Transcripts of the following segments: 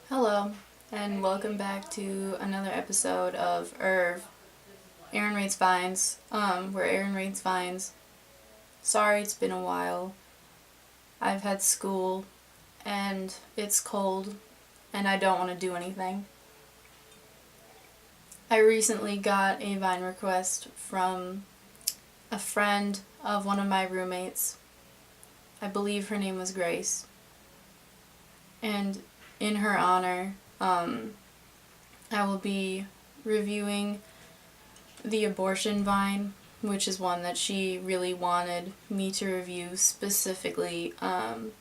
Hello, and welcome back to another episode of Erv Aaron Rates Vines, where Aaron Rates Vines. Sorry, it's been a while. I've had school, and it's cold, and I don't want to do anything. I recently got a Vine request from a friend of one of my roommates. I believe her name was Grace. And in her honor, I will be reviewing the abortion Vine, which is one that she really wanted me to review specifically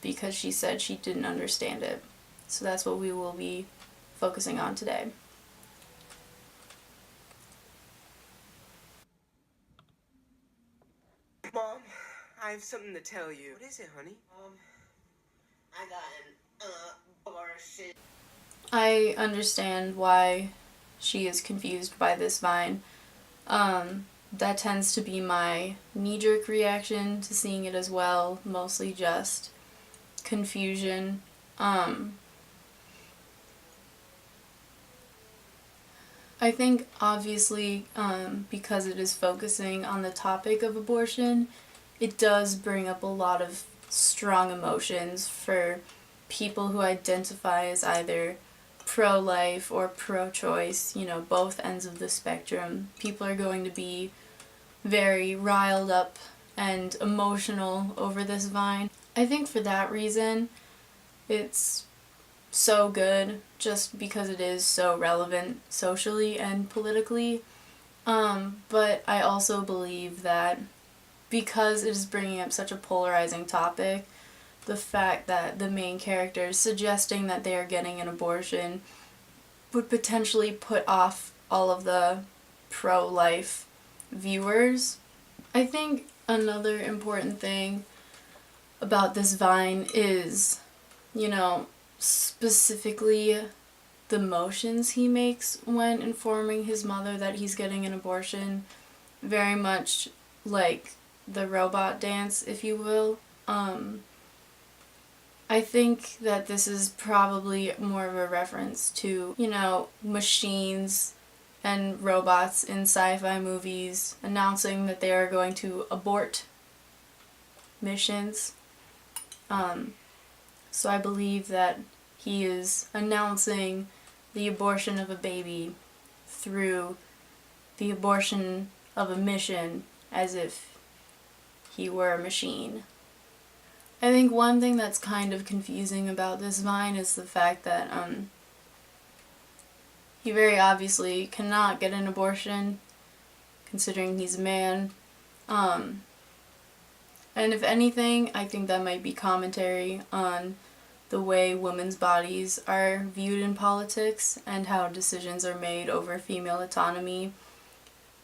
because she said she didn't understand it. So that's what we will be focusing on today. Mom, I have something to tell you. What is it, honey? I got an abortion. I understand why she is confused by this Vine. That tends to be my knee-jerk reaction to seeing it as well, mostly just confusion. I think obviously because it is focusing on the topic of abortion, it does bring up a lot of strong emotions for people who identify as either pro-life or pro-choice, both ends of the spectrum. People are going to be very riled up and emotional over this Vine. I think for that reason, it's so good just because it is so relevant socially and politically. But I also believe that because it is bringing up such a polarizing topic, the fact that the main character is suggesting that they are getting an abortion would potentially put off all of the pro-life viewers. I think another important thing about this Vine is, specifically the motions he makes when informing his mother that he's getting an abortion. Very much like the robot dance, if you will. I think that this is probably more of a reference to, machines and robots in sci-fi movies announcing that they are going to abort missions. So I believe that he is announcing the abortion of a baby through the abortion of a mission as if he were a machine. I think one thing that's kind of confusing about this Vine is the fact that he very obviously cannot get an abortion, considering he's a man. And if anything, I think that might be commentary on the way women's bodies are viewed in politics and how decisions are made over female autonomy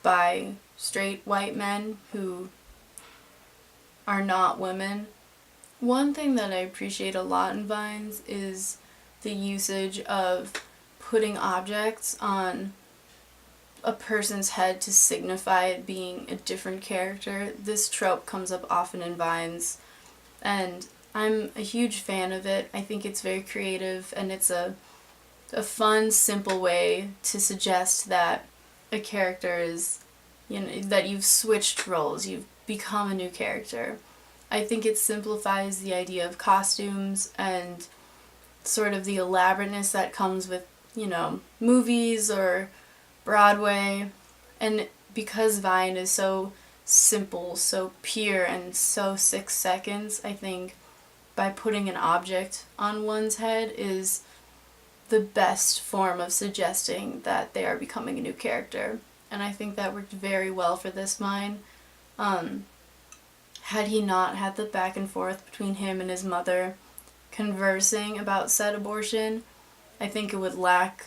by straight white men who are not women. One thing that I appreciate a lot in Vines is the usage of putting objects on a person's head to signify it being a different character. This trope comes up often in Vines, and I'm a huge fan of it. I think it's very creative, and it's a fun, simple way to suggest that a character is, that you've switched roles, you've become a new character. I think it simplifies the idea of costumes and sort of the elaborateness that comes with, movies or Broadway. And because Vine is so simple, so pure, and so 6 seconds, I think by putting an object on one's head is the best form of suggesting that they are becoming a new character. And I think that worked very well for this Vine. Had he not had the back and forth between him and his mother conversing about said abortion, I think it would lack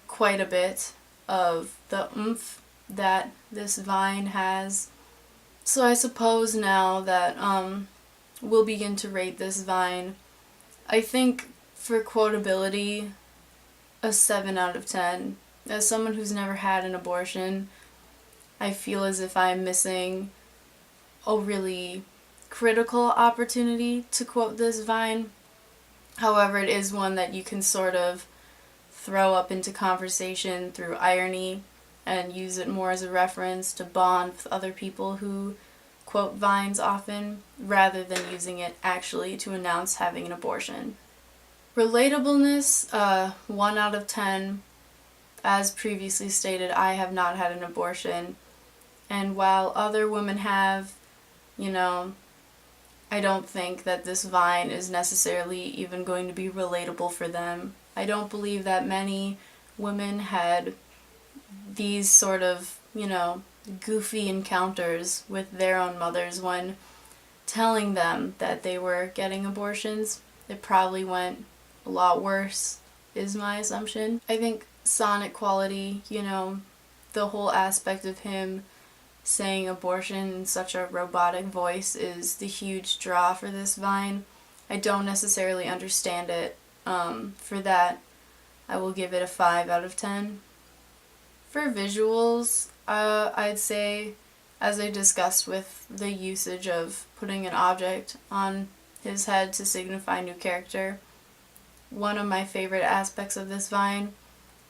quite a bit of the oomph that this Vine has. So I suppose now that we'll begin to rate this Vine. I think for quotability, a 7 out of 10. As someone who's never had an abortion, I feel as if I'm missing a really critical opportunity to quote this Vine. However, it is one that you can sort of throw up into conversation through irony and use it more as a reference to bond with other people who quote vines often, rather than using it actually to announce having an abortion. Relatableness, 1 out of 10. As previously stated, I have not had an abortion, and while other women have, I don't think that this vine is necessarily even going to be relatable for them. I don't believe that many women had these sort of, goofy encounters with their own mothers when telling them that they were getting abortions. It probably went a lot worse, is my assumption. I think sonic quality, the whole aspect of him saying abortion in such a robotic voice is the huge draw for this vine. I don't necessarily understand it. For that, I will give it a 5 out of 10. For visuals, I'd say, as I discussed with the usage of putting an object on his head to signify new character, one of my favorite aspects of this vine.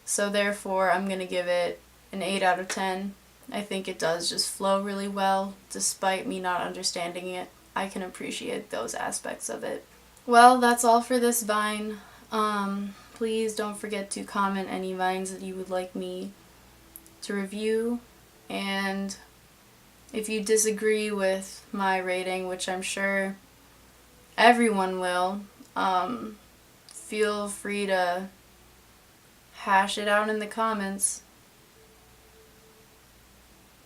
So therefore, I'm going to give it an 8 out of 10. I think it does just flow really well. Despite me not understanding it, I can appreciate those aspects of it. Well, that's all for this vine. Please don't forget to comment any vines that you would like me to review. And if you disagree with my rating, which I'm sure everyone will, feel free to hash it out in the comments.